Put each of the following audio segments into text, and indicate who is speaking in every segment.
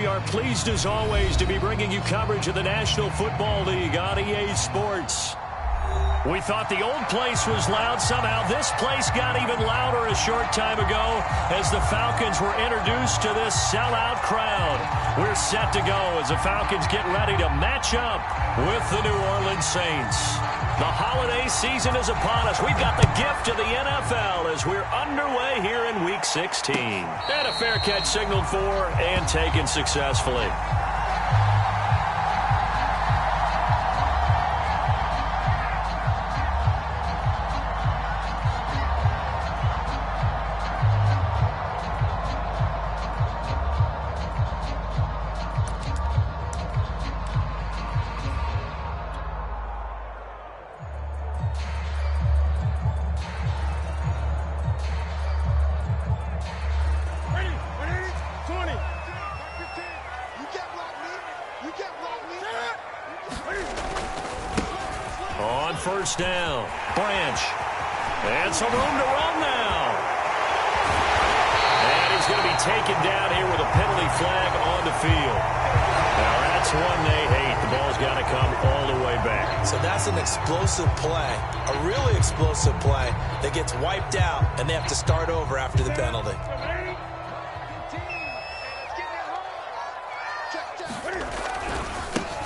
Speaker 1: we are pleased as always to be bringing you coverage of the National Football League on EA Sports. We thought the old place was loud. Somehow this place got even louder a short time ago as the Falcons were introduced to this sellout crowd. We're set to go as the Falcons get ready to match up with the New Orleans Saints. The holiday season is upon us. We've got the gift of the NFL as we're underway here in Week 16. And a fair catch signaled for and taken successfully. First down, Branch, and some room to run now. And he's going to be taken down here with a penalty flag on the field. Now that's one they hate. The ball's got to come all the way back.
Speaker 2: So that's an explosive play, a really explosive play that gets wiped out, and they have to start over after the penalty.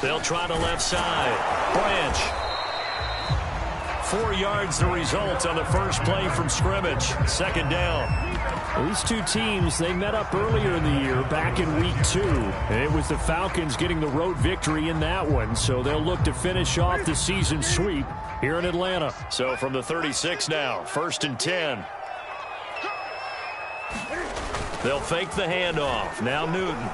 Speaker 1: They'll try the left side. Branch. 4 yards the result on the first play from scrimmage. Second down.
Speaker 3: These two teams, they met up earlier in the year back in Week 2. And it was the Falcons getting the road victory in that one. So they'll look to finish off the season sweep here in Atlanta.
Speaker 1: So from the 36 now, 1st and 10. They'll fake the handoff. Now Newton.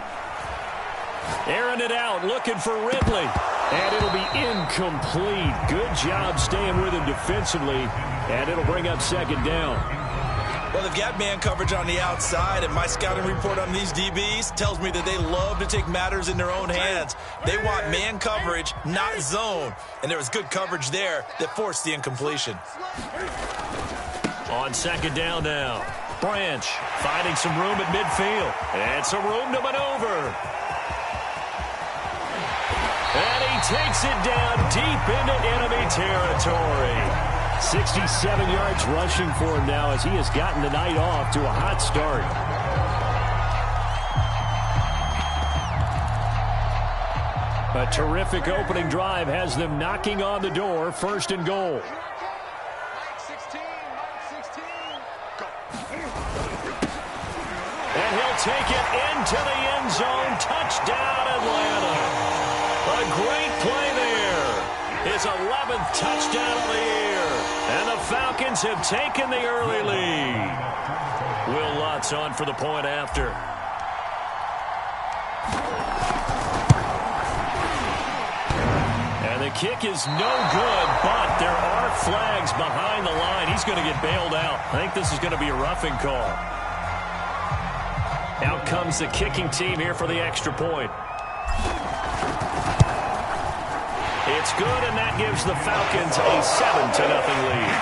Speaker 1: Airing it out, looking for Ridley. And it'll be incomplete. Good job staying with him defensively. And it'll bring up second down.
Speaker 2: Well, they've got man coverage on the outside, and my scouting report on these DBs tells me that they love to take matters in their own hands. They want man coverage, not zone. And there was good coverage there that forced the incompletion.
Speaker 1: On second down now, Branch finding some room at midfield. And some room to maneuver. And he takes it down deep into enemy territory.
Speaker 3: 67 yards rushing for him now as he has gotten the night off to a hot start. A terrific opening drive has them knocking on the door. 1st and goal.
Speaker 1: And he'll take it into the end zone. Touchdown, Atlanta. A great play there. His 11th touchdown of the year. And the Falcons have taken the early lead. Will Lutz on for the point after. And the kick is no good, but there are flags behind the line. He's going to get bailed out. I think this is going to be a roughing call. Out comes the kicking team here for the extra point. It's good, and that gives the Falcons a 7-0 lead.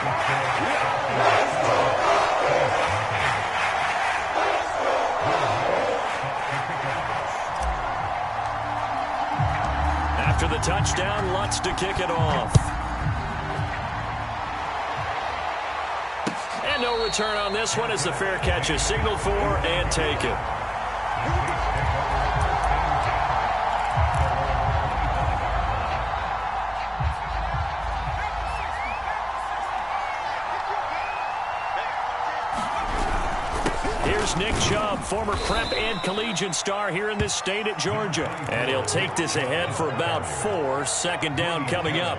Speaker 1: After the touchdown, Lutz to kick it off. And no return on this one as the fair catch is signaled for and taken. Nick Chubb, former prep and collegiate star here in this state at Georgia. And he'll take this ahead for about 4. Second down coming up.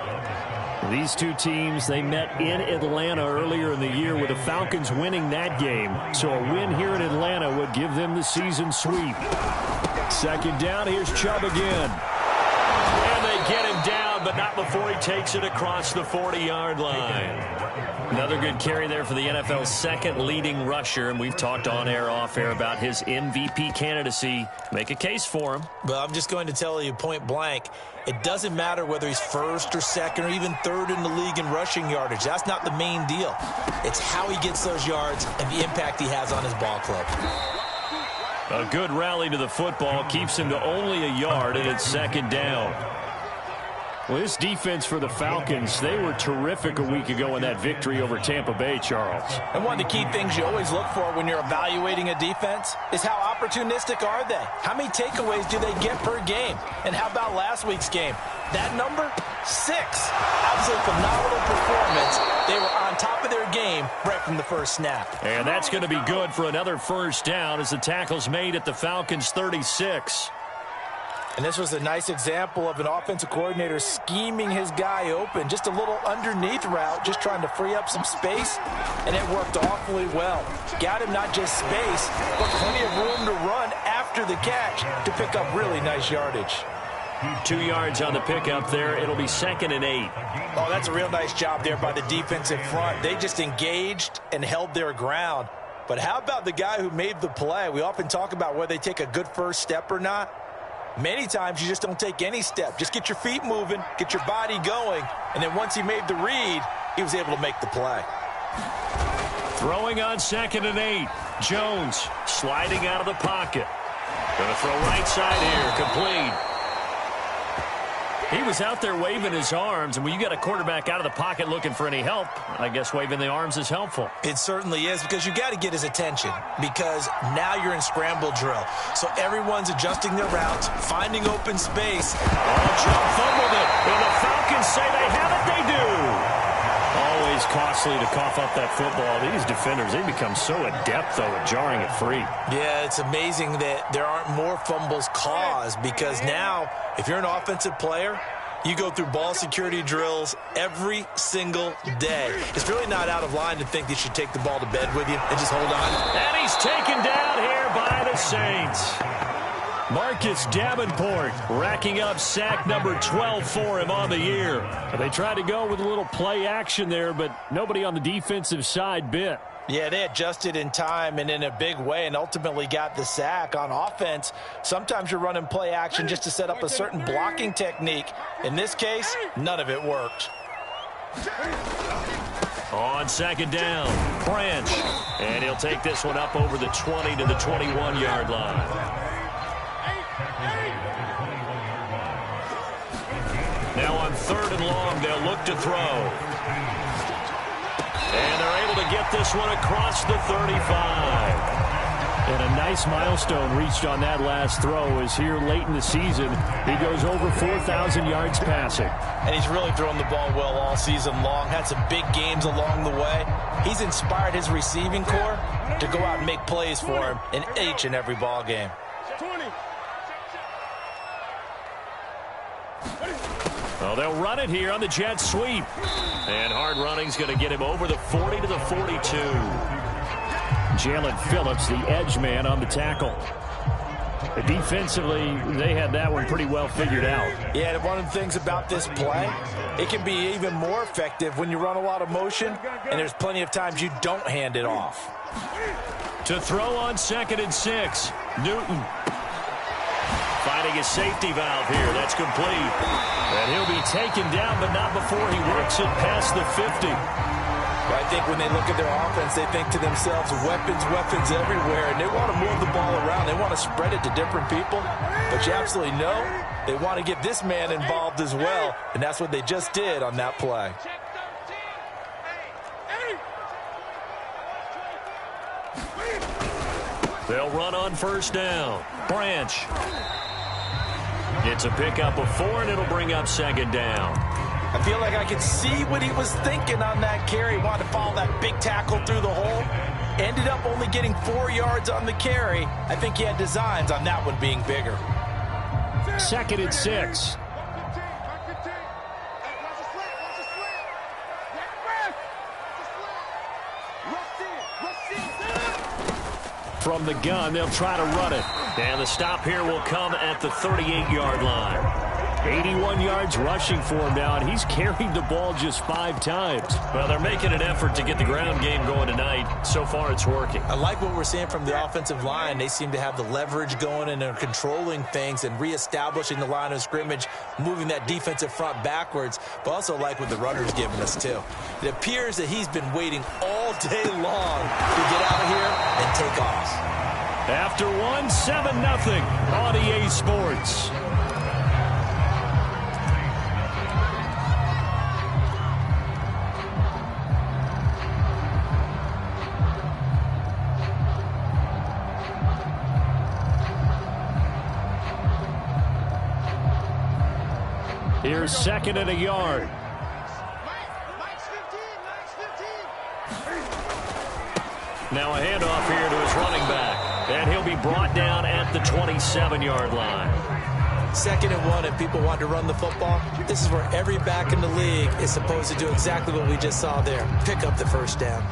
Speaker 3: These two teams, they met in Atlanta earlier in the year with the Falcons winning that game. So a win here in Atlanta would give them the season sweep. Second down, here's Chubb again.
Speaker 1: And they get him down, but not before he takes it across the 40-yard line. Another good carry there for the NFL's second leading rusher, and we've talked on air, off air about his MVP candidacy. Make a case for him.
Speaker 2: But I'm just going to tell you point blank, it doesn't matter whether he's first or second or even third in the league in rushing yardage. That's not the main deal. It's how he gets those yards and the impact he has on his ball club.
Speaker 1: A good rally to the football keeps him to only a yard, and it's second down. Well, this defense for the Falcons, they were terrific a week ago in that victory over Tampa Bay, Charles.
Speaker 2: And one of the key things you always look for when you're evaluating a defense is how opportunistic are they? How many takeaways do they get per game? And how about last week's game? That number? 6. Absolutely phenomenal performance. They were on top of their game right from the first snap.
Speaker 1: And that's going to be good for another first down as the tackle's made at the Falcons' 36.
Speaker 2: And this was a nice example of an offensive coordinator scheming his guy open. Just a little underneath route, just trying to free up some space, and it worked awfully well. Got him not just space, but plenty of room to run after the catch to pick up really nice yardage.
Speaker 1: 2 yards on the pickup there. It'll be 2nd and 8.
Speaker 2: Oh, that's a real nice job there by the defensive front. They just engaged and held their ground. But how about the guy who made the play? We often talk about whether they take a good first step or not. Many times you just don't take any step. Just get your feet moving, get your body going, and then once he made the read, he was able to make the play.
Speaker 1: Throwing on 2nd and 8. Jones sliding out of the pocket. Going to throw right side here, complete. He was out there waving his arms, and when you got a quarterback out of the pocket looking for any help, I guess waving the arms is helpful.
Speaker 2: It certainly is, because you got to get his attention, because now you're in scramble drill. So everyone's adjusting their routes, finding open space.
Speaker 1: Chubb fumbled it, and the Falcons say they have it. They do. Always costly to cough up that football. These defenders, they become so adept, though, at jarring it free.
Speaker 2: Yeah, it's amazing that there aren't more fumbles caused, because now, if you're an offensive player, you go through ball security drills every single day. It's really not out of line to think you should take the ball to bed with you and just hold on.
Speaker 1: And he's taken down here by the Saints. Marcus Davenport racking up sack number 12 for him on the year. They tried to go with a little play action there, but nobody on the defensive side bit.
Speaker 2: Yeah, they adjusted in time and in a big way and ultimately got the sack. On offense, sometimes you're running play action just to set up a certain blocking technique. In this case, none of it worked.
Speaker 1: On 2nd down, Branch. And he'll take this one up over the 20 to the 21-yard line. Now on 3rd and long, they'll look to throw. And they're able to get this one across the 35. And a nice milestone reached on that last throw as here late in the season, he goes over 4,000 yards passing.
Speaker 2: And he's really thrown the ball well all season long. Had some big games along the way. He's inspired his receiving corps to go out and make plays for him in each and every ball game.
Speaker 1: Well, they'll run it here on the jet sweep. And hard running's going to get him over the 40 to the 42. Jalen Phillips, the edge man on the tackle. Defensively, they had that one pretty well figured out.
Speaker 2: Yeah, and one of the things about this play, it can be even more effective when you run a lot of motion, and there's plenty of times you don't hand it off.
Speaker 1: To throw on 2nd and 6, Newton. Finding a safety valve here. That's complete. And he'll be taken down, but not before he works it past the 50.
Speaker 2: But I think when they look at their offense, they think to themselves, weapons everywhere, and they want to move the ball around. They want to spread it to different people. But you absolutely know they want to get this man involved as well, and that's what they just did on that play.
Speaker 1: They'll run on 1st down. Branch. It's a pickup of 4, and it'll bring up 2nd down.
Speaker 2: I feel like I could see what he was thinking on that carry. He wanted to follow that big tackle through the hole. Ended up only getting 4 yards on the carry. I think he had designs on that one being bigger.
Speaker 1: 2nd and 6. From the gun, they'll try to run it. And the stop here will come at the 38-yard line. 81 yards rushing for him now, and he's carried the ball just 5 times. Well, they're making an effort to get the ground game going tonight. So far, it's working.
Speaker 2: I like what we're seeing from the offensive line. They seem to have the leverage going, and they're controlling things and reestablishing the line of scrimmage, moving that defensive front backwards, but also like what the runner's giving us, too. It appears that he's been waiting all day long to get out of here and take off.
Speaker 1: After one, 7-0 on EA Sports. Here's second and a yard. Now a handoff here to his running back. And he'll be brought down at the 27-yard line.
Speaker 2: Second and one, and people want to run the football. This is where every back in the league is supposed to do exactly what we just saw there. Pick up the first down.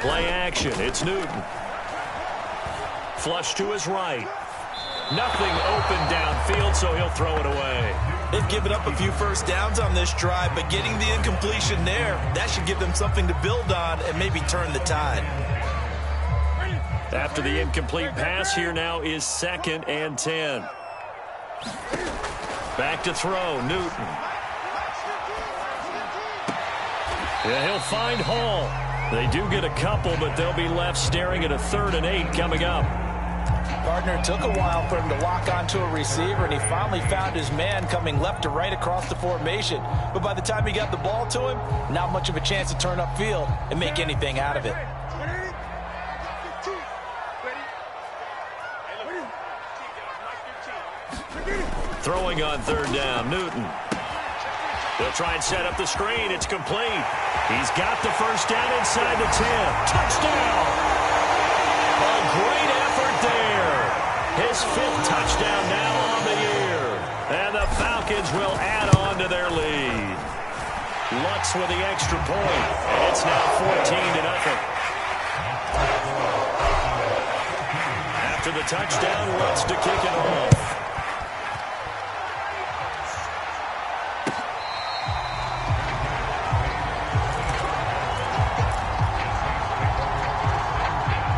Speaker 1: Play action. It's Newton. Flush to his right. Nothing open downfield, so he'll throw it away.
Speaker 2: They've given up a few first downs on this drive, but getting the incompletion there, that should give them something to build on and maybe turn the tide.
Speaker 1: After the incomplete pass, here now is 2nd and 10. Back to throw, Newton. Yeah, he'll find Hall. They do get a couple, but they'll be left staring at a 3rd and 8 coming up.
Speaker 4: Gardner took a while for him to lock onto a receiver, and he finally found his man coming left to right across the formation. But by the time he got the ball to him, not much of a chance to turn upfield and make anything out of it.
Speaker 1: Throwing on 3rd down, Newton. They'll try and set up the screen. It's complete. He's got the first down inside the 10. Touchdown! A great effort there. His 5th touchdown now on the year. And the Falcons will add on to their lead. Lutz with the extra point. It's now 14-0. After the touchdown, Lutz to kick it off.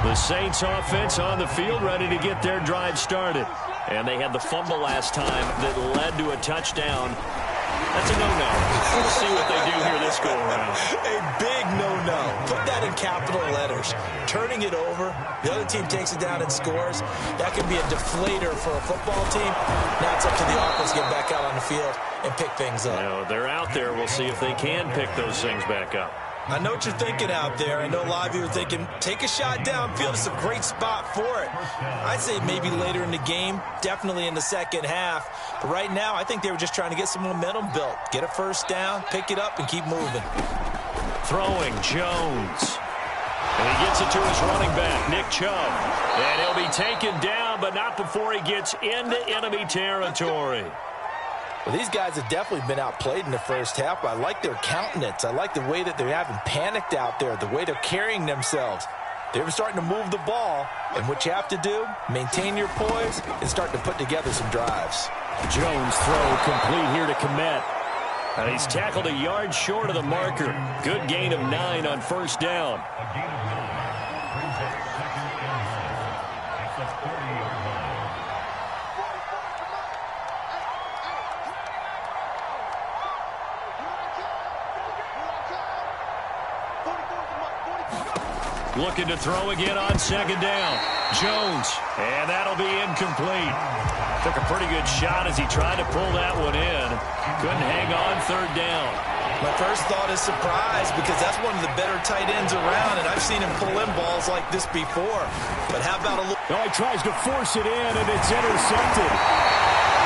Speaker 1: The Saints offense on the field, ready to get their drive started. And they had the fumble last time that led to a touchdown. That's a no-no. We'll see what they do here this go-around.
Speaker 2: A big no-no. Put that in capital letters. Turning it over, the other team takes it down and scores. That can be a deflator for a football team. Now it's up to the offense to get back out on the field and pick things up.
Speaker 1: You know, they're out there. We'll see if they can pick those things back up.
Speaker 2: I know what you're thinking out there. I know a lot of you are thinking, take a shot downfield. It's a great spot for it. I'd say maybe later in the game, definitely in the second half. But right now, I think they were just trying to get some momentum built. Get a first down, pick it up, and keep moving.
Speaker 1: Throwing, Jones. And he gets it to his running back, Nick Chubb. And he'll be taken down, but not before he gets into enemy territory.
Speaker 4: Well, these guys have definitely been outplayed in the first half. I like their countenance. I like the way that they haven't panicked out there, the way they're carrying themselves. They're starting to move the ball, and what you have to do, maintain your poise and start to put together some drives.
Speaker 1: Jones throw complete here to Kmet. And he's tackled a yard short of the marker. Good gain of 9 on first down. Looking to throw again on second down. Jones, and that'll be incomplete. Took a pretty good shot as he tried to pull that one in. Couldn't hang on third down.
Speaker 2: My first thought is surprise because that's one of the better tight ends around, and I've seen him pull in balls like this before. But how about a look?
Speaker 1: No, he tries to force it in, and it's intercepted.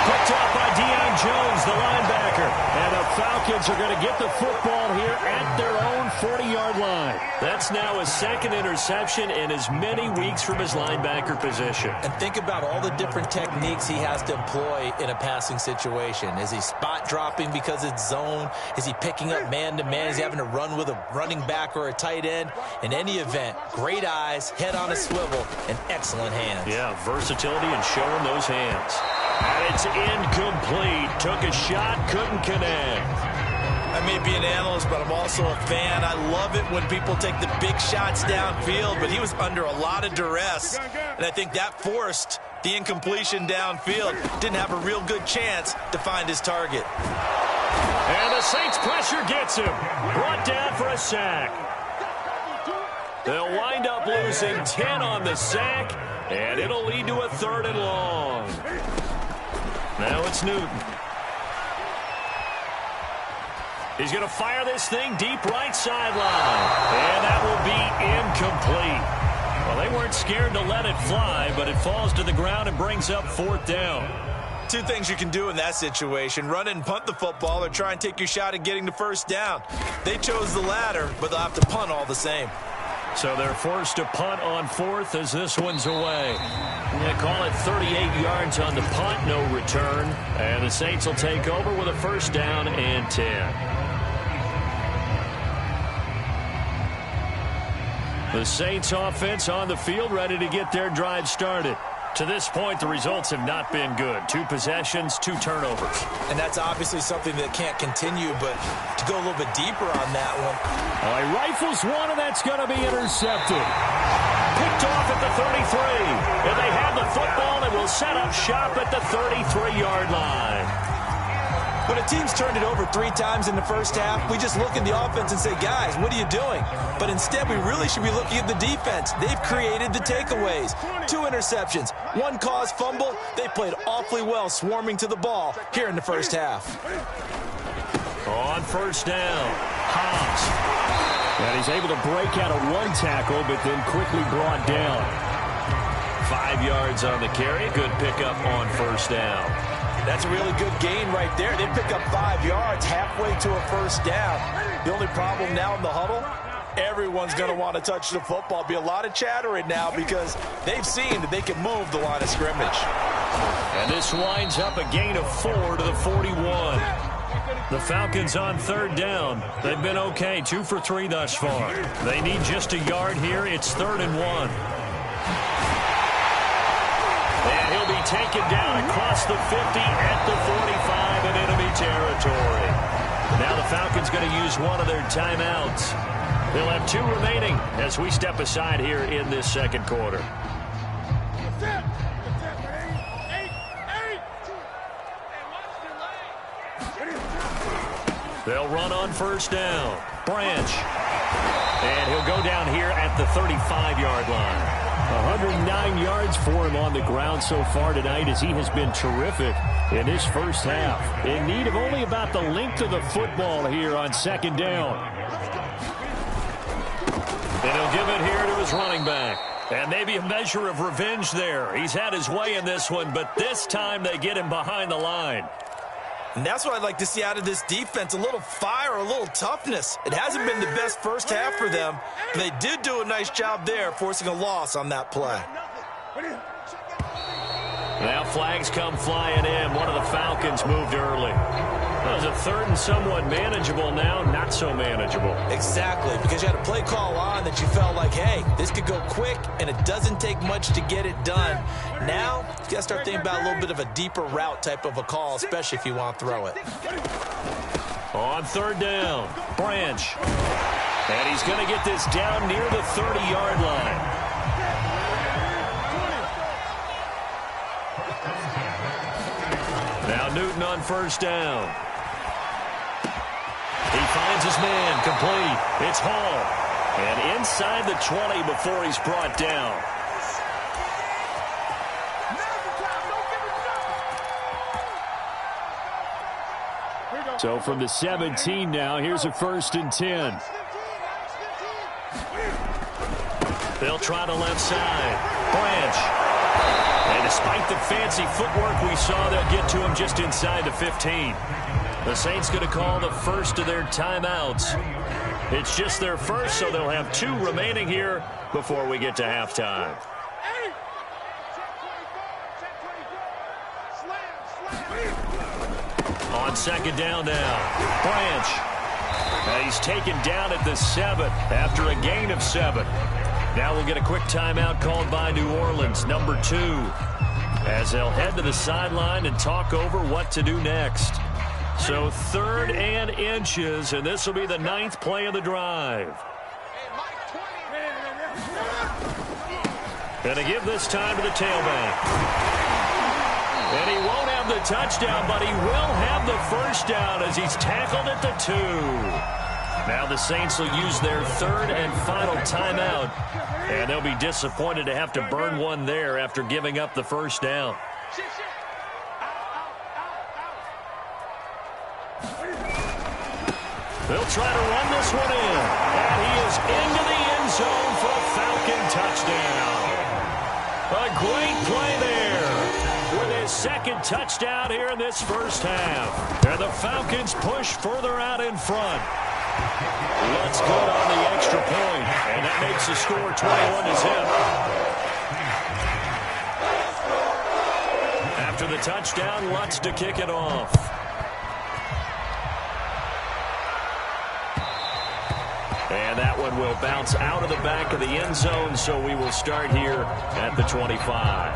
Speaker 1: Picked up by Deion Jones, the linebacker. And the Falcons are going to get the football here at their own 40-yard line. That's now his second interception in as many weeks from his linebacker position.
Speaker 2: And think about all the different techniques he has to employ in a passing situation. Is he spot dropping because it's zone? Is he picking up man-to-man? Is he having to run with a running back or a tight end? In any event, great eyes, head on a swivel, and excellent hands.
Speaker 1: Yeah, versatility and showing those hands. And it's incomplete. Took a shot, couldn't connect.
Speaker 2: I may be an analyst, but I'm also a fan. I love it when people take the big shots downfield, but he was under a lot of duress, and I think that forced the incompletion downfield. Didn't have a real good chance to find his target.
Speaker 1: And the Saints pressure gets him. Brought down for a sack. They'll wind up losing 10 on the sack, and it'll lead to a 3rd and long. Now it's Newton. He's going to fire this thing deep right sideline. And that will be incomplete. Well, they weren't scared to let it fly, but it falls to the ground and brings up 4th down.
Speaker 2: Two things you can do in that situation: run and punt the football, or try and take your shot at getting the 1st down. They chose the latter, but they'll have to punt all the same.
Speaker 1: So they're forced to punt on 4th as this one's away. They call it 38 yards on the punt, no return. And the Saints will take over with a 1st down and 10. The Saints offense on the field, ready to get their drive started. To this point, the results have not been good. 2 possessions, 2 turnovers.
Speaker 2: And that's obviously something that can't continue, but to go a little bit deeper on that one.
Speaker 3: Oh, he rifles one, and that's going to be intercepted.
Speaker 1: Picked off at the 33. And they have the football and will set up shop at the 33-yard line.
Speaker 2: When a team's turned it over 3 times in the first half, we just look at the offense and say, guys, what are you doing? But instead, we really should be looking at the defense. They've created the takeaways. 2 interceptions, 1 caused fumble. They played awfully well swarming to the ball here in the first half.
Speaker 1: On 1st down, Hobbs.
Speaker 3: And he's able to break out of 1 tackle, but then quickly brought down.
Speaker 1: 5 yards on the carry. Good pickup on 1st down.
Speaker 2: That's a really good gain right there. They pick up 5 yards halfway to a 1st down. The only problem now in the huddle, everyone's going to want to touch the football. Be a lot of chattering now because they've seen that they can move the line of scrimmage.
Speaker 1: And this winds up a gain of 4 to the 41. The Falcons on 3rd down. They've been okay, 2 for 3 thus far. They need just a yard here. It's 3rd and 1. And he'll be taken down across the 50 at the 45 in enemy territory. Now the Falcons going to use one of their timeouts. They'll have 2 remaining as we step aside here in this 2nd quarter. They'll run on 1st down. Branch. And he'll go down here at the 35-yard line.
Speaker 3: 109 yards for him on the ground so far tonight as he has been terrific in his first half. In need of only about the length of the football here on 2nd down.
Speaker 1: And he'll give it here to his running back. And maybe a measure of revenge there. He's had his way in this one, but this time they get him behind the line.
Speaker 2: And that's what I'd like to see out of this defense, a little fire, a little toughness. It hasn't been the best first half for them, but they did do a nice job there, forcing a loss on that play.
Speaker 1: Now flags come flying in. One of the Falcons moved early. That was a 3rd and somewhat manageable, now not so manageable.
Speaker 2: Exactly, because you had a play call on that you felt like, hey, this could go quick, and it doesn't take much to get it done. Now, you got to start thinking about a little bit of a deeper route type of a call, especially if you want to throw it.
Speaker 1: On 3rd down, Branch. And he's going to get this down near the 30-yard line. Now Newton on 1st down. He finds his man, complete. It's Hall. And inside the 20 before he's brought down.
Speaker 3: So from the 17 now, here's a 1st and 10.
Speaker 1: They'll try the left side. Branch. And despite the fancy footwork we saw, they'll get to him just inside the 15. The Saints going to call the first of their timeouts. It's just their first, so they'll have 2 remaining here before we get to halftime. On 2nd down now, Branch. And he's taken down at the 7 after a gain of 7. Now we'll get a quick timeout called by New Orleans, number 2.
Speaker 3: as they'll head to the sideline and talk over what to do next. So 3rd and inches, and this will be the 9th play of the drive. And to give this time to the tailback. And he won't have the touchdown, but he will have the first down as he's tackled at the 2. Now the Saints will use their 3rd and final timeout, and they'll be disappointed to have to burn one there after giving up the first down. They'll try to run this one in, and he is into the end zone for a Falcon touchdown. A great play there with his 2nd touchdown here in this first half. And the Falcons push further out in front. Lutz good on the extra point, and that makes the score 21-0. After the touchdown, Lutz to kick it off. And that one will bounce out of the back of the end zone, so we will start here at the 25.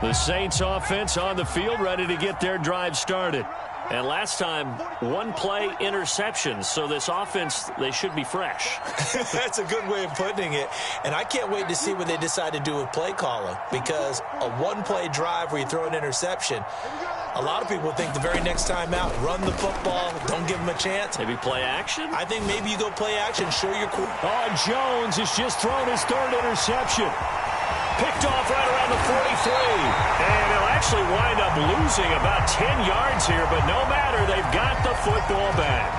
Speaker 3: The Saints offense on the field, ready to get their drive started. And last time, 1-play interception, so this offense, they should be fresh.
Speaker 4: That's a good way of putting it. And I can't wait to see what they decide to do with play calling, because a 1-play drive where you throw an interception, a lot of people think the very next time out, run the football, don't give them a chance.
Speaker 3: Maybe play action?
Speaker 4: I think maybe you go play action, show your core.
Speaker 3: Oh, Jones has just thrown his 3rd interception. Picked off right around the 43. And he'll actually wind up losing about 10 yards here, but no matter, they've got the football back.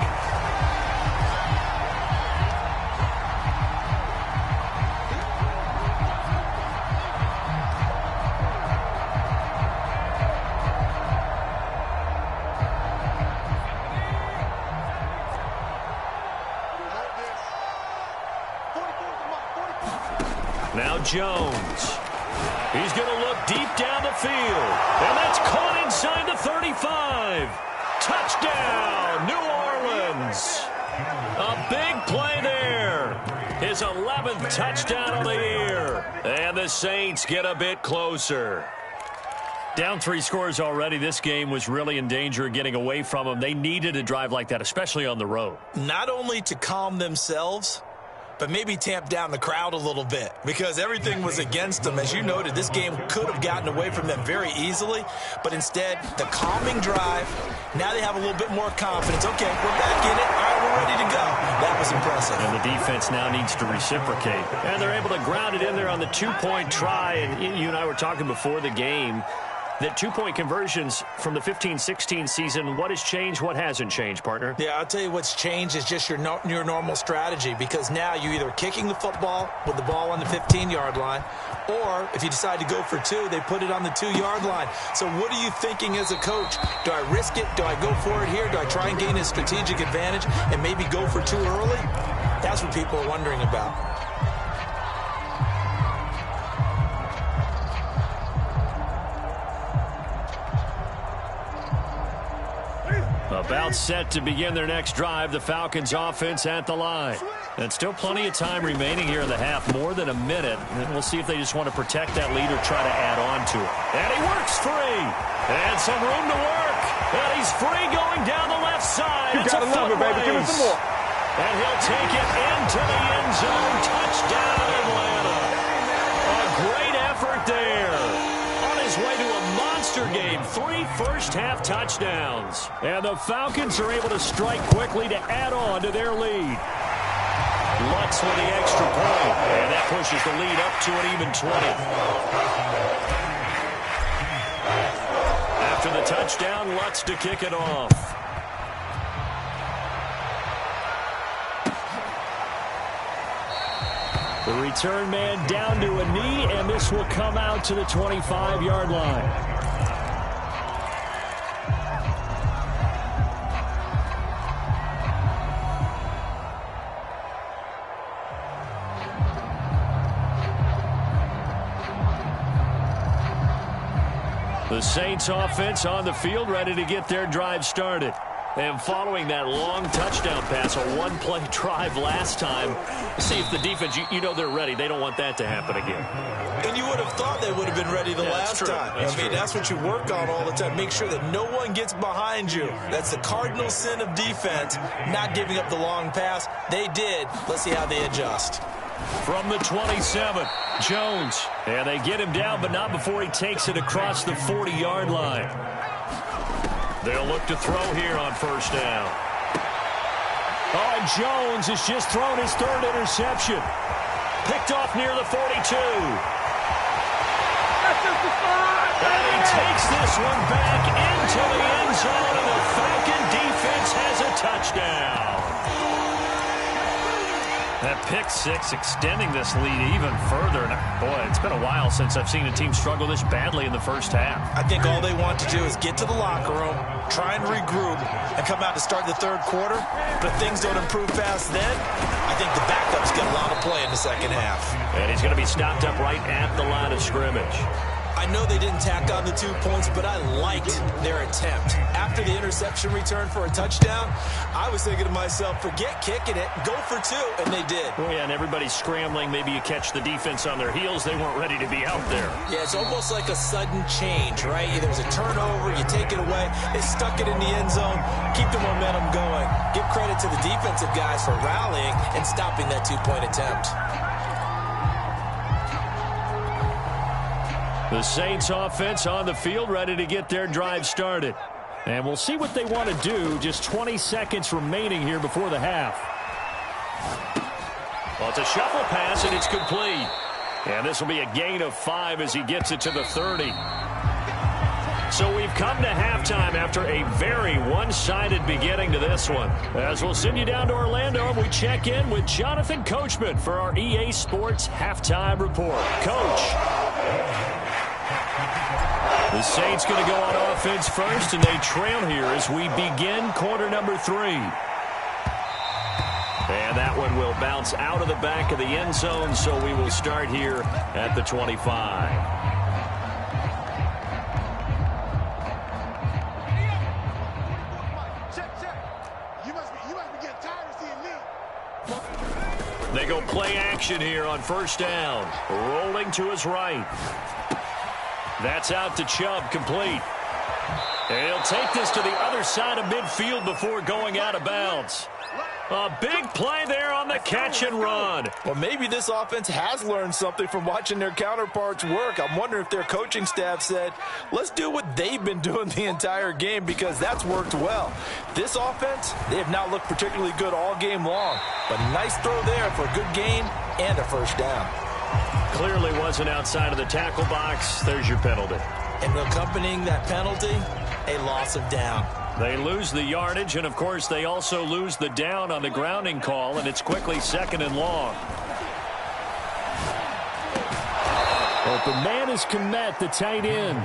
Speaker 3: Now Jones. He's going to look deep down the field. And that's caught inside the 35. Touchdown, New Orleans. A big play there. His 11th touchdown of the year. And the Saints get a bit closer. Down 3 scores already. This game was really in danger of getting away from them. They needed a drive like that, especially on the road.
Speaker 4: Not only to calm themselves, but maybe tamp down the crowd a little bit, because everything was against them. As you noted, this game could have gotten away from them very easily, but instead, the calming drive, now they have a little bit more confidence. Okay, we're back in it. All right, we're ready to go. That was impressive.
Speaker 3: And the defense now needs to reciprocate. And they're able to ground it in there on the 2-point try. And you and I were talking before the game that 2-point conversions from the 15-16 season, what has changed, what hasn't changed, partner?
Speaker 4: Yeah, I'll tell you what's changed is just your normal strategy, because now you're either kicking the football with the ball on the 15-yard line, or if you decide to go for 2, they put it on the 2-yard line. So what are you thinking as a coach? Do I risk it? Do I go for it here? Do I try and gain a strategic advantage and maybe go for 2 early? That's what people are wondering about.
Speaker 3: About set to begin their next drive, the Falcons offense at the line. And still plenty of time remaining here in the half, more than a minute. And we'll see if they just want to protect that lead or try to add on to it. And he works free. And some room to work. And he's free going down the left side.
Speaker 5: You gotta love it, baby. Give us some more.
Speaker 3: And he'll take it into the end zone. Touchdown, Atlanta. A great effort there. On his way to a monster game. 3 first-half touchdowns. And the Falcons are able to strike quickly to add on to their lead. Lutz with the extra point. And that pushes the lead up to an even 20. After the touchdown, Lutz to kick it off. The return man down to a knee, and this will come out to the 25-yard line. The Saints offense on the field, ready to get their drive started. And following that long touchdown pass, a one-play drive last time, see if the defense, you know they're ready. They don't want that to happen again.
Speaker 2: And you would have thought they would have been ready the last time. That's what you work on all the time. Make sure that no one gets behind you. That's the cardinal sin of defense, not giving up the long pass. They did. Let's see how they adjust.
Speaker 3: From the 27, Jones. And they get him down, but not before he takes it across the 40-yard line. They'll look to throw here on first down. Oh, and Jones has just thrown his third interception. Picked off near the 42. And he takes this one back into the end zone, and the Falcon defense has a touchdown. That pick six extending this lead even further. And boy, it's been a while since I've seen a team struggle this badly in the first half.
Speaker 2: I think all they want to do is get to the locker room, try and regroup, and come out to start the third quarter. But if things don't improve fast then, I think the backups get a lot of play in the second half.
Speaker 3: And he's going to be stopped up right at the line of scrimmage.
Speaker 2: I know they didn't tack on the 2 points, but I liked their attempt. After the interception return for a touchdown, I was thinking to myself, forget kicking it, go for two, and they did.
Speaker 3: Oh, yeah, and everybody's scrambling. Maybe you catch the defense on their heels. They weren't ready to be out there.
Speaker 2: Yeah, it's almost like a sudden change, right? There's a turnover, you take it away, they stuck it in the end zone, keep the momentum going. Give credit to the defensive guys for rallying and stopping that 2-point attempt.
Speaker 3: The Saints offense on the field, ready to get their drive started. And we'll see what they want to do. Just 20 seconds remaining here before the half. Well, it's a shuffle pass, and it's complete. And this will be a gain of 5 as he gets it to the 30. So we've come to halftime after a very one-sided beginning to this one. As we'll send you down to Orlando, and we check in with Jonathan Coachman for our EA Sports Halftime Report. Coach. The Saints going to go on offense first, and they trail here as we begin quarter number 3. And that one will bounce out of the back of the end zone, so we will start here at the 25. They go play action here on first down. Rolling to his right. That's out to Chubb, complete. And he'll take this to the other side of midfield before going out of bounds. A big play there on the catch and run.
Speaker 4: Well, maybe this offense has learned something from watching their counterparts work. I'm wondering if their coaching staff said, let's do what they've been doing the entire game, because that's worked well. This offense, they have not looked particularly good all game long. But nice throw there for a good gain and a first down.
Speaker 3: Clearly wasn't outside of the tackle box. There's your penalty.
Speaker 2: And accompanying that penalty, a loss of down.
Speaker 3: They lose the yardage, and, of course, they also lose the down on the grounding call, and it's quickly second and long. Open man is Kmet, the tight end.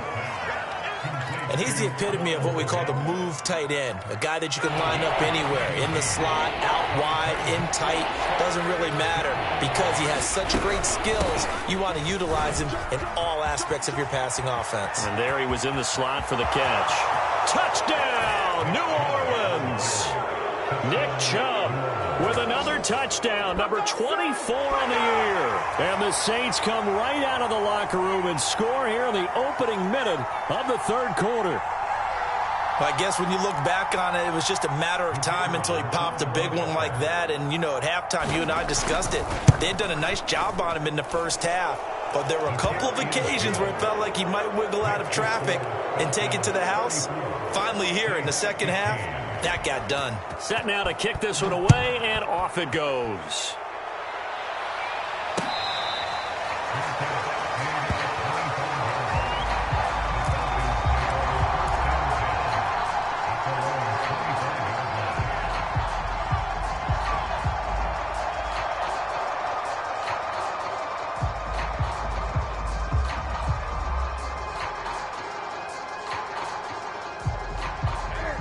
Speaker 2: And he's the epitome of what we call the move tight end, a guy that you can line up anywhere, in the slot, out wide, in tight, doesn't really matter because he has such great skills. You want to utilize him in all aspects of your passing offense.
Speaker 3: And there he was in the slot for the catch. Touchdown, New Orleans! Nick Chubb with another touchdown, number 24 on the year. And the Saints come right out of the locker room and score here in the opening minute of the third quarter.
Speaker 2: Well, I guess when you look back on it, it was just a matter of time until he popped a big one like that. And, you know, at halftime, you and I discussed it. They had done a nice job on him in the first half. But there were a couple of occasions where it felt like he might wiggle out of traffic and take it to the house. Finally here in the second half, that got done.
Speaker 3: Set now to kick this one away, and off it goes.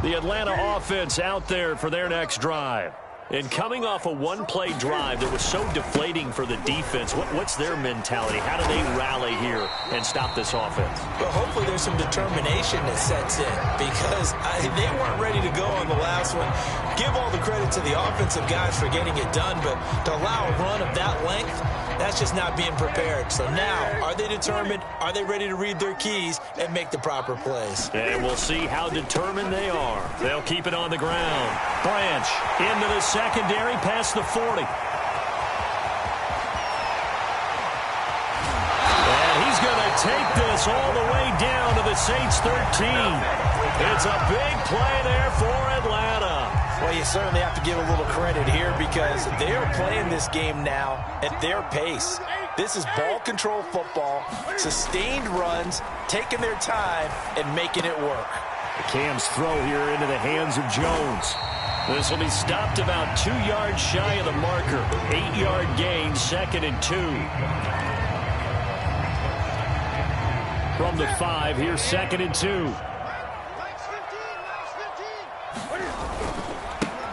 Speaker 3: The Atlanta offense out there for their next drive. And coming off a one-play drive that was so deflating for the defense, what's their mentality? How do they rally here and stop this offense?
Speaker 2: Well, hopefully there's some determination that sets in because they weren't ready to go on the last one. Give all the credit to the offensive guys for getting it done, but to allow a run of that length, that's just not being prepared. So now, are they determined? Are they ready to read their keys and make the proper plays?
Speaker 3: And we'll see how determined they are. They'll keep it on the ground. Branch into the secondary past the 40. And he's going to take this all the way down to the Saints 13. It's a big play there for Atlanta.
Speaker 4: Well, you certainly have to give a little credit here because they are playing this game now at their pace. This is ball control football, sustained runs, taking their time, and making it work.
Speaker 3: The Cam's throw here into the hands of Jones. This will be stopped about 2 yards shy of the marker. 8-yard gain, 2nd and 2. From the 5, here's 2nd and 2.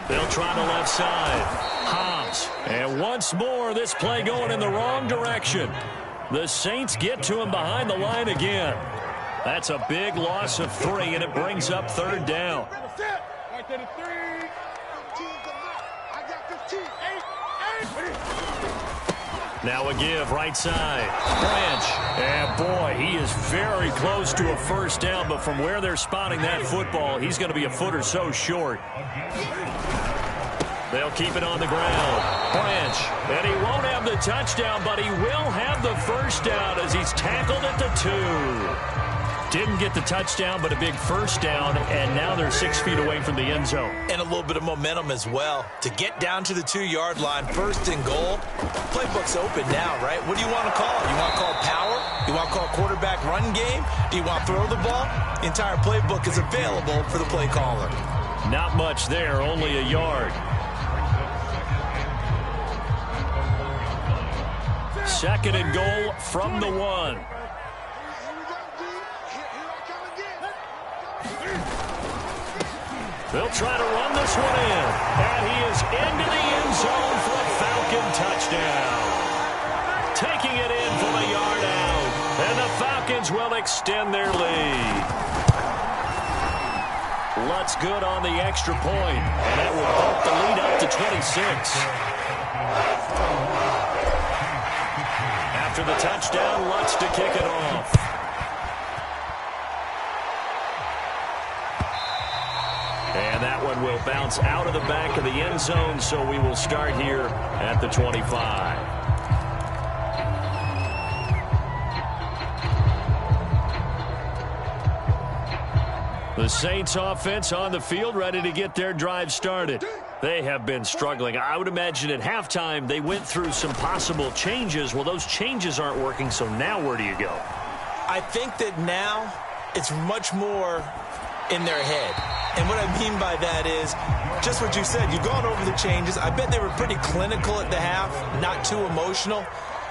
Speaker 3: They'll try the left side. Hobbs. And once more, this play going in the wrong direction. The Saints get to him behind the line again. That's a big loss of 3, and it brings up 3rd down. Now a give, right side. Branch. And boy, he is very close to a first down, but from where they're spotting that football, he's going to be a foot or so short. They'll keep it on the ground. Branch. And he won't have the touchdown, but he will have the first down as he's tackled at the 2. Didn't get the touchdown, but a big first down, and now they're 6 feet away from the end zone.
Speaker 2: And a little bit of momentum as well. To get down to the 2-yard line, 1st and goal, playbook's open now, right? What do you want to call? You want to call power? You want to call quarterback run game? Do you want to throw the ball? The entire playbook is available for the play caller.
Speaker 3: Not much there, only a yard. 2nd and goal from the 1. They'll try to run this one in. And he is into the end zone for a Falcon touchdown. Taking it in from a yard out. And the Falcons will extend their lead. Lutz good on the extra point. And that will bump the lead up to 26. After the touchdown, Lutz to kick it off. And that one will bounce out of the back of the end zone, so we will start here at the 25. The Saints offense on the field, ready to get their drive started. They have been struggling. I would imagine at halftime they went through some possible changes. Well, those changes aren't working, so now where do you go?
Speaker 2: I think that now it's much more in their head. And what I mean by that is just what you said. You've gone over the changes. I bet they were pretty clinical at the half, not too emotional.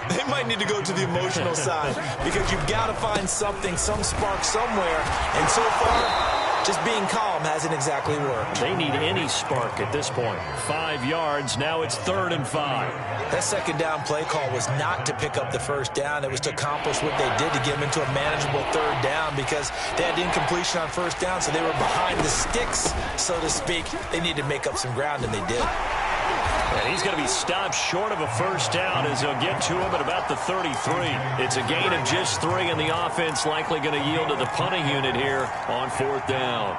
Speaker 2: They might need to go to the emotional side because you've got to find something, some spark somewhere. And so far, just being calm hasn't exactly worked.
Speaker 3: They need any spark at this point. 5 yards. Now it's 3rd and 5.
Speaker 2: That 2nd down play call was not to pick up the first down. It was to accomplish what they did to get them into a manageable 3rd down because they had incompletion on first down, so they were behind the sticks, so to speak. They needed to make up some ground, and they did.
Speaker 3: And he's going to be stopped short of a first down as they'll get to him at about the 33. It's a gain of just 3, and the offense likely going to yield to the punting unit here on 4th down.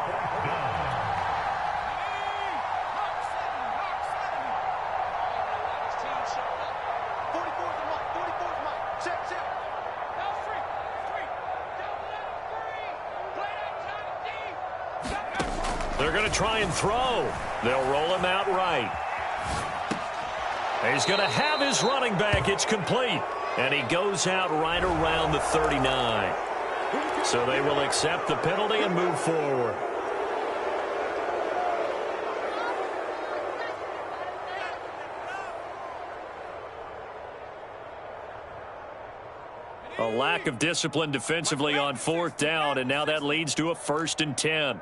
Speaker 3: They're going to try and throw. They'll roll him out right. He's going to have his running back. It's complete. And he goes out right around the 39. So they will accept the penalty and move forward. A lack of discipline defensively on 4th down, and now that leads to a 1st and 10.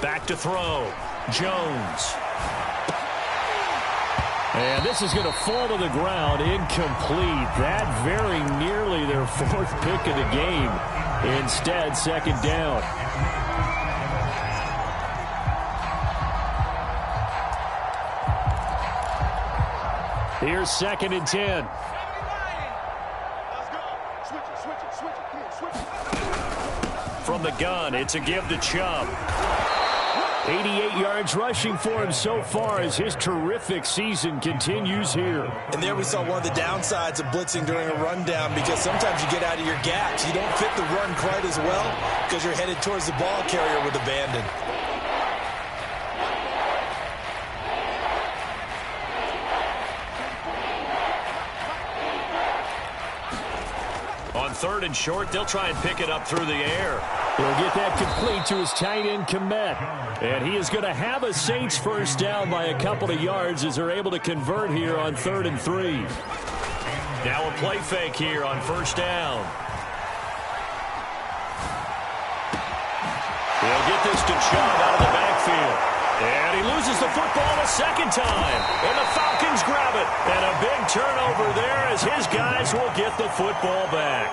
Speaker 3: Back to throw. Jones. And this is going to fall to the ground, incomplete. That very nearly their fourth pick of the game. Instead, second down. Here's 2nd and 10. From the gun, it's a give to Chubb. 88 yards rushing for him so far as his terrific season continues here.
Speaker 2: And there we saw one of the downsides of blitzing during a rundown, because sometimes you get out of your gaps. You don't fit the run quite as well because you're headed towards the ball carrier with abandon.
Speaker 1: On 3rd and short, they'll try and pick it up through the air.
Speaker 3: He'll get that complete to his tight end, Komet. And he is going to have a Saints first down by a couple of yards as they're able to convert here on 3rd and 3.
Speaker 1: Now a play fake here on 1st down. He'll get this to Chubb out of the backfield. And he loses the football a second time. And the Falcons grab it. And a big turnover there as his guys will get the football back.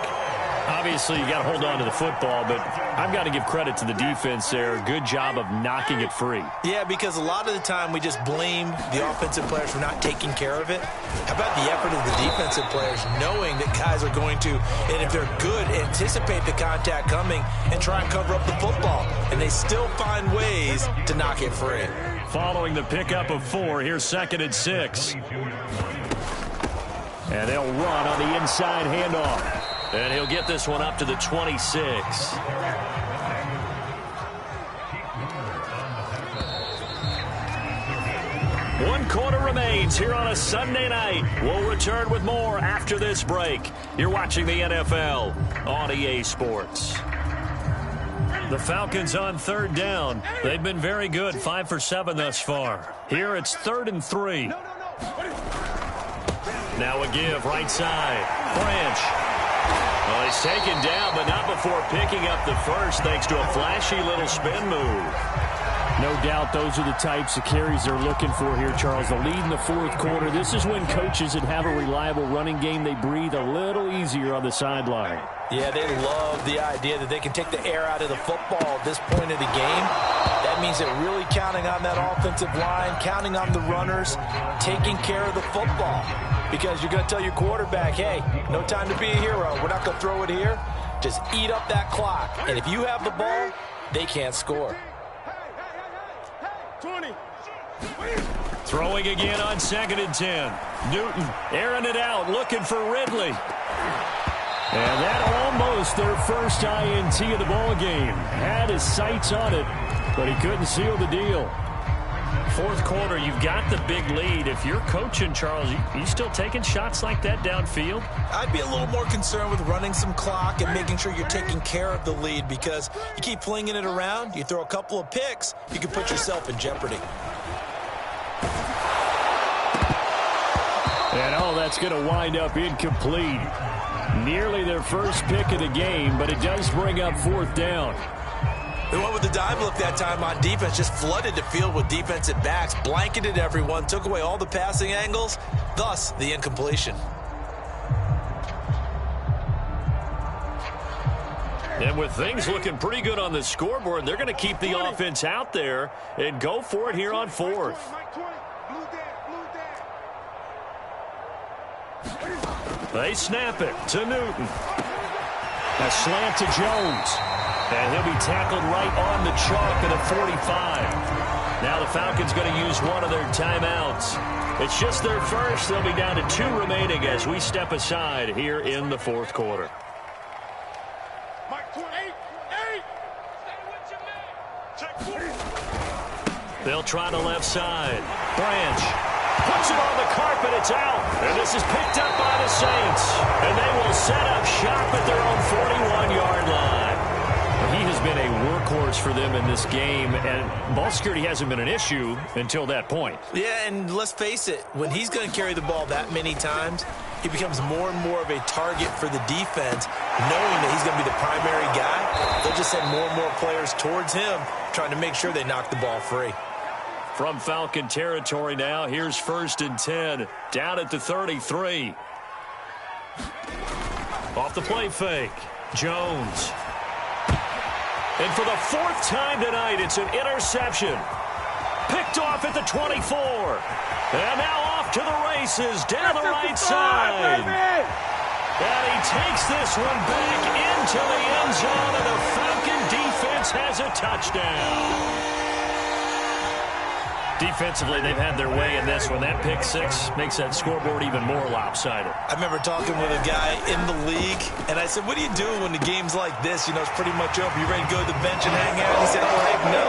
Speaker 3: Obviously, you got to hold on to the football, but I've got to give credit to the defense there. Good job of knocking it free.
Speaker 2: Yeah, because a lot of the time we just blame the offensive players for not taking care of it. How about the effort of the defensive players knowing that guys are going to, and if they're good, anticipate the contact coming and try and cover up the football. And they still find ways to knock it free.
Speaker 1: Following the pickup of 4, here's 2nd and 6.
Speaker 3: And they'll run on the inside handoff.
Speaker 1: And he'll get this one up to the 26. 1 quarter remains here on a Sunday night. We'll return with more after this break. You're watching the NFL on EA Sports. The Falcons on 3rd down. They've been very good, 5 for 7 thus far. Here it's 3rd and 3. Now a give right side. Branch. Well, he's taken down, but not before picking up the first thanks to a flashy little spin move.
Speaker 3: No doubt those are the types of carries they're looking for here, Charles. The lead in the 4th quarter. This is when coaches that have a reliable running game, they breathe a little easier on the sideline.
Speaker 4: Yeah, they love the idea that they can take the air out of the football at this point of the game. That means they're really counting on that offensive line, counting on the runners, taking care of the football. Because you're going to tell your quarterback, hey, no time to be a hero. We're not going to throw it here. Just eat up that clock. And if you have the ball, they can't score.
Speaker 1: 20. Throwing again on 2nd and 10. Newton airing it out, looking for Ridley.
Speaker 3: And that almost their first INT of the ball game. Had his sights on it, but he couldn't seal the deal.
Speaker 1: 4th quarter, you've got the big lead. If you're coaching, Charles, you still taking shots like that downfield?
Speaker 2: I'd be a little more concerned with running some clock and making sure you're taking care of the lead, because you keep flinging it around, you throw a couple of picks, you can put yourself in jeopardy.
Speaker 3: And that's going to wind up incomplete. Nearly their first pick of the game, but it does bring up 4th down.
Speaker 2: They went with the dive look that time on defense, just flooded the field with defensive backs, blanketed everyone, took away all the passing angles, thus the incompletion.
Speaker 1: And with things looking pretty good on the scoreboard, they're going to keep the offense out there and go for it here on 4th. They snap it to Newton.
Speaker 3: A slant to Jones.
Speaker 1: And he'll be tackled right on the chalk at the 45. Now the Falcons going to use one of their timeouts. It's just their first. They'll be down to 2 remaining as we step aside here in the 4th quarter. They'll try the left side. Branch puts it on the carpet. It's out. And this is picked up by the Saints. And they will set up shop at their own 41-yard line. He has been a workhorse for them in this game, and ball security hasn't been an issue until that point.
Speaker 2: Yeah, and let's face it, when he's going to carry the ball that many times, he becomes more and more of a target for the defense, knowing that he's going to be the primary guy. They'll just send more and more players towards him, trying to make sure they knock the ball free.
Speaker 1: From Falcon territory now, here's 1st and 10, down at the 33. Off the play fake, Jones. And for the 4th time tonight, it's an interception. Picked off at the 24. And now off to the races down the right side. And he takes this one back into the end zone, and the Falcon defense has a touchdown. Defensively, they've had their way in this one. That pick 6 makes that scoreboard even more lopsided.
Speaker 2: I remember talking with a guy in the league, and I said, what do you do when the game's like this? You know, it's pretty much over. You ready to go to the bench and hang out? He said, oh, heck no.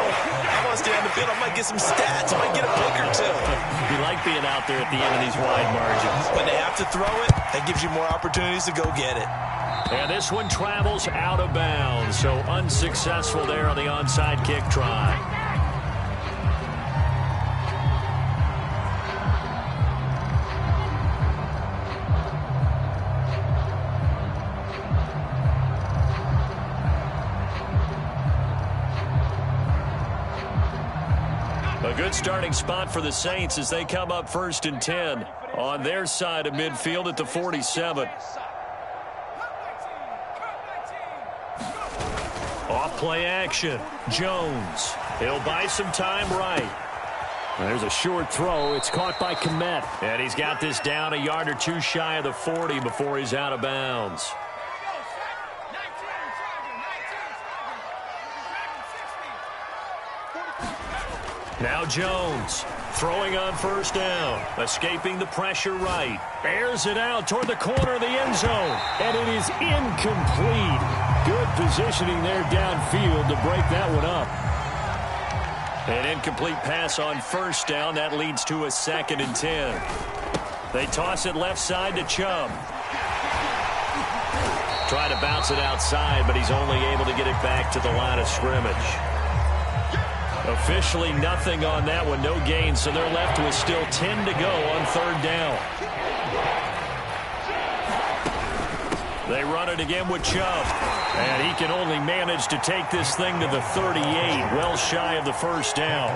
Speaker 2: I want to stay on the field. I might get some stats. I might get a pick or two.
Speaker 1: You like being out there at the end of these wide margins.
Speaker 2: When they have to throw it, that gives you more opportunities to go get it.
Speaker 1: And this one travels out of bounds, so unsuccessful there on the onside kick try. A good starting spot for the Saints as they come up 1st and 10 on their side of midfield at the 47. Off play action. Jones. He'll buy some time right. There's a short throw. It's caught by Kmet. And he's got this down a yard or two shy of the 40 before he's out of bounds. Now Jones throwing on 1st down, escaping the pressure right. Airs it out toward the corner of the end zone, and it is incomplete. Good positioning there downfield to break that one up. An incomplete pass on 1st down. That leads to a 2nd and 10. They toss it left side to Chubb. Try to bounce it outside, but he's only able to get it back to the line of scrimmage. Officially nothing on that one, no gain, so they're left with still 10 to go on 3rd down. They run it again with Chubb, and he can only manage to take this thing to the 38, well shy of the 1st down.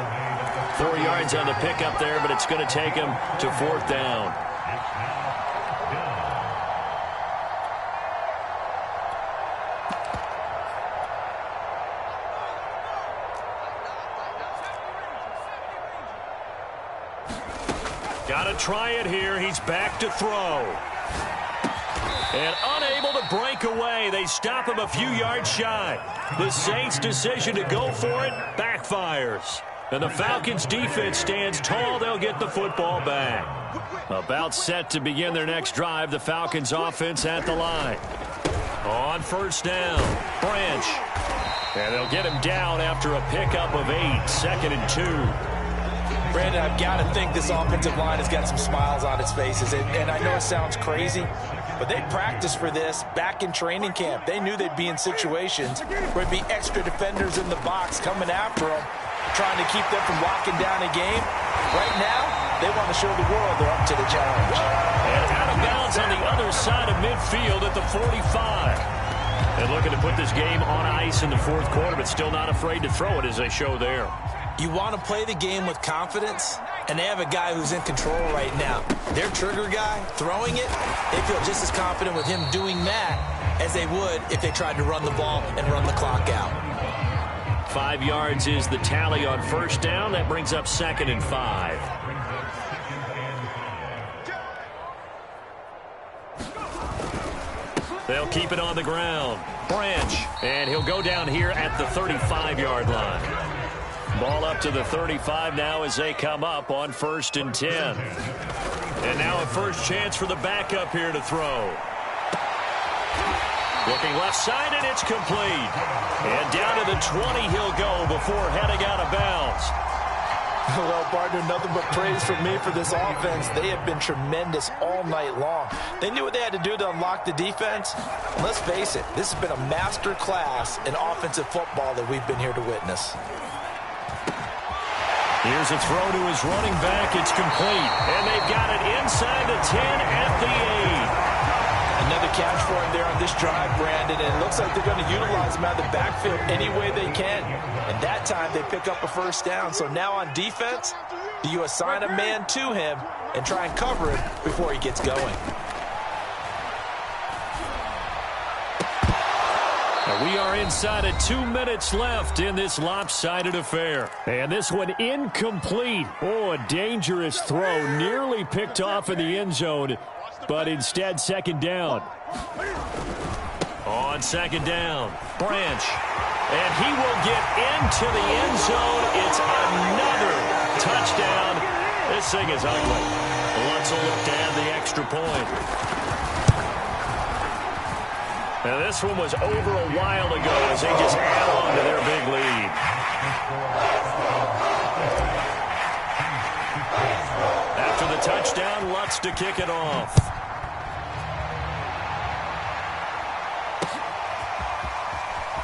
Speaker 1: 4 yards on the pickup there, but it's going to take him to 4th down. Got to try it here. He's back to throw. And unable to break away. They stop him a few yards shy. The Saints' decision to go for it backfires. And the Falcons' defense stands tall. They'll get the football back. About set to begin their next drive. The Falcons' offense at the line. On 1st down, Branch. And they'll get him down after a pickup of 8. 2nd and 2.
Speaker 4: Brandon, I've got to think this offensive line has got some smiles on its faces. And I know it sounds crazy, but they practiced for this back in training camp. They knew they'd be in situations where there'd be extra defenders in the box coming after them, trying to keep them from locking down a game. Right now, they want to show the world they're up to the challenge.
Speaker 1: And out of bounds on the other side of midfield at the 45. And looking to put this game on ice in the 4th quarter, but still not afraid to throw it as they show there.
Speaker 2: You want to play the game with confidence, and they have a guy who's in control right now. Their trigger guy, throwing it, they feel just as confident with him doing that as they would if they tried to run the ball and run the clock out.
Speaker 1: 5 yards is the tally on 1st down. That brings up 2nd and 5. They'll keep it on the ground. Branch, and he'll go down here at the 35-yard line. Ball up to the 35 now as they come up on 1st and 10. And now a first chance for the backup here to throw. Looking left side, and it's complete. And down to the 20 he'll go before heading out of bounds.
Speaker 4: Well, partner, nothing but praise from me for this offense. They have been tremendous all night long. They knew what they had to do to unlock the defense. And let's face it, this has been a master class in offensive football that we've been here to witness.
Speaker 1: Here's a throw to his running back. It's complete. And they've got it inside the 10 at the 8.
Speaker 2: You
Speaker 4: Another catch for him there on this drive, Brandon, and it looks like they're going to utilize him out of the backfield any way they can. And that time they pick up a first down. So now on defense, do you assign a man to him and try and cover him before he gets going?
Speaker 3: We are inside of 2 minutes left in this lopsided affair. And this one incomplete. Oh, a dangerous throw. Nearly picked off in the end zone, but instead second down. On second down, Branch. And he will get into the end zone. It's another touchdown. This thing is ugly. Lutz will look to add the extra point. Now, this one was over a while ago as they just add on to their big lead. After the touchdown, Lutz to kick it off.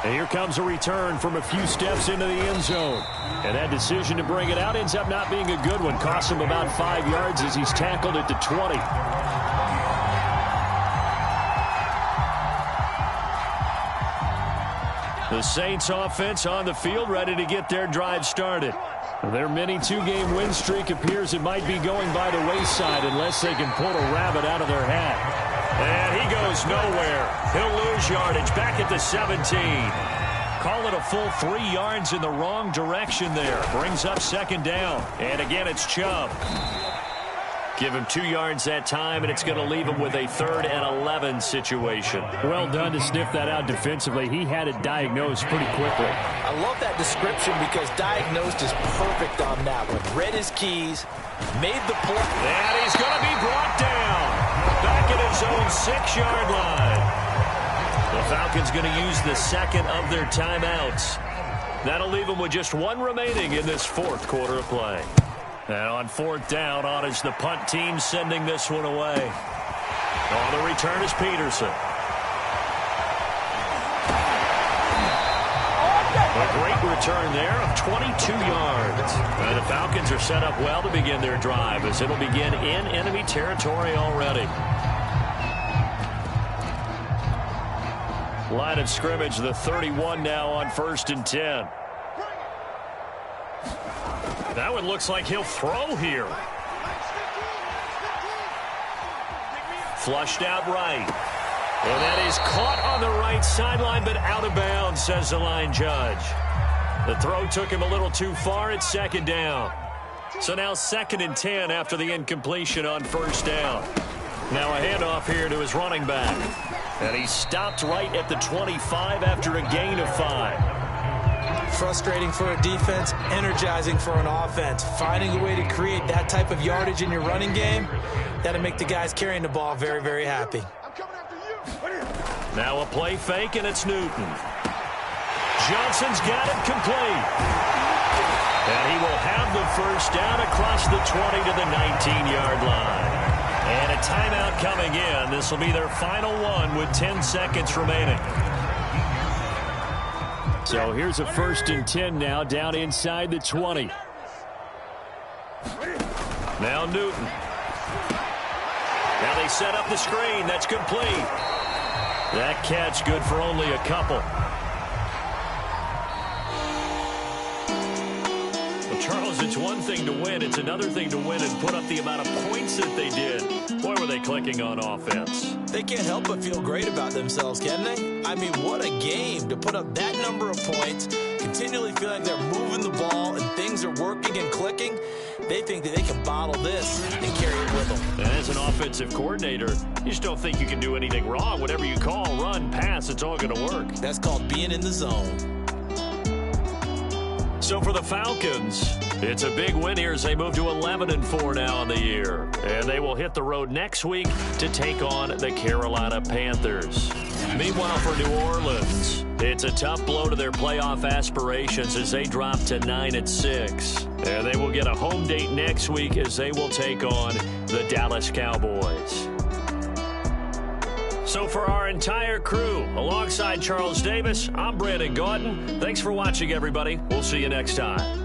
Speaker 3: And here comes a return from a few steps into the end zone. And that decision to bring it out ends up not being a good one. Costs him about 5 yards as he's tackled at the 20. The Saints offense on the field, ready to get their drive started. Their mini two-game win streak appears it might be going by the wayside unless they can pull a rabbit out of their hat. And he goes nowhere. He'll lose yardage back at the 17. Call it a full 3 yards in the wrong direction there. Brings up second down. And again, it's Chubb. Give him 2 yards that time, and it's going to leave him with a 3rd and 11 situation. Well done to sniff that out defensively. He had it diagnosed pretty quickly.
Speaker 4: I love that description because diagnosed is perfect on that one. Read his keys, made the play.
Speaker 3: And he's going to be brought down. Back at his own 6-yard line. The Falcons going to use the second of their timeouts. That'll leave them with just 1 remaining in this 4th quarter of play. And on 4th down, on is the punt team sending this one away. On the return is Peterson. A great return there of 22 yards. And the Falcons are set up well to begin their drive as it'll begin in enemy territory already. Line of scrimmage, the 31 now on 1st and 10. That one looks like he'll throw here. Flushed out right. And that is caught on the right sideline, but out of bounds, says the line judge. The throw took him a little too far. It's second down. So now 2nd and 10 after the incompletion on 1st down. Now a handoff here to his running back. And he stopped right at the 25 after a gain of 5.
Speaker 2: Frustrating for a defense, energizing for an offense. Finding a way to create that type of yardage in your running game, that'll make the guys carrying the ball very, very happy.
Speaker 3: Now a play fake, and it's Newton. Johnson's got it complete. And he will have the first down across the 20 to the 19-yard line. And a timeout coming in. This will be their final one with 10 seconds remaining. So here's a 1st and 10 now down inside the 20. Now Newton. Now they set up the screen. That's complete. That catch good for only a couple. Well, Charles, it's one thing to win. It's another thing to win and put up the amount of points that they did. Boy, were they clicking on offense.
Speaker 2: They can't help but feel great about themselves, can they? I mean, what a game to put up that number of points, continually feeling they're moving the ball and things are working and clicking. They think that they can bottle this and carry it with them.
Speaker 3: And as an offensive coordinator, you just don't think you can do anything wrong. Whatever you call, run, pass, it's all going to work.
Speaker 2: That's called being in the zone.
Speaker 3: So for the Falcons, it's a big win here as they move to 11-4 now on the year. And they will hit the road next week to take on the Carolina Panthers. Meanwhile, for New Orleans, it's a tough blow to their playoff aspirations as they drop to 9-6. And they will get a home date next week as they will take on the Dallas Cowboys. So for our entire crew, alongside Charles Davis, I'm Brandon Gautin. Thanks for watching, everybody. We'll see you next time.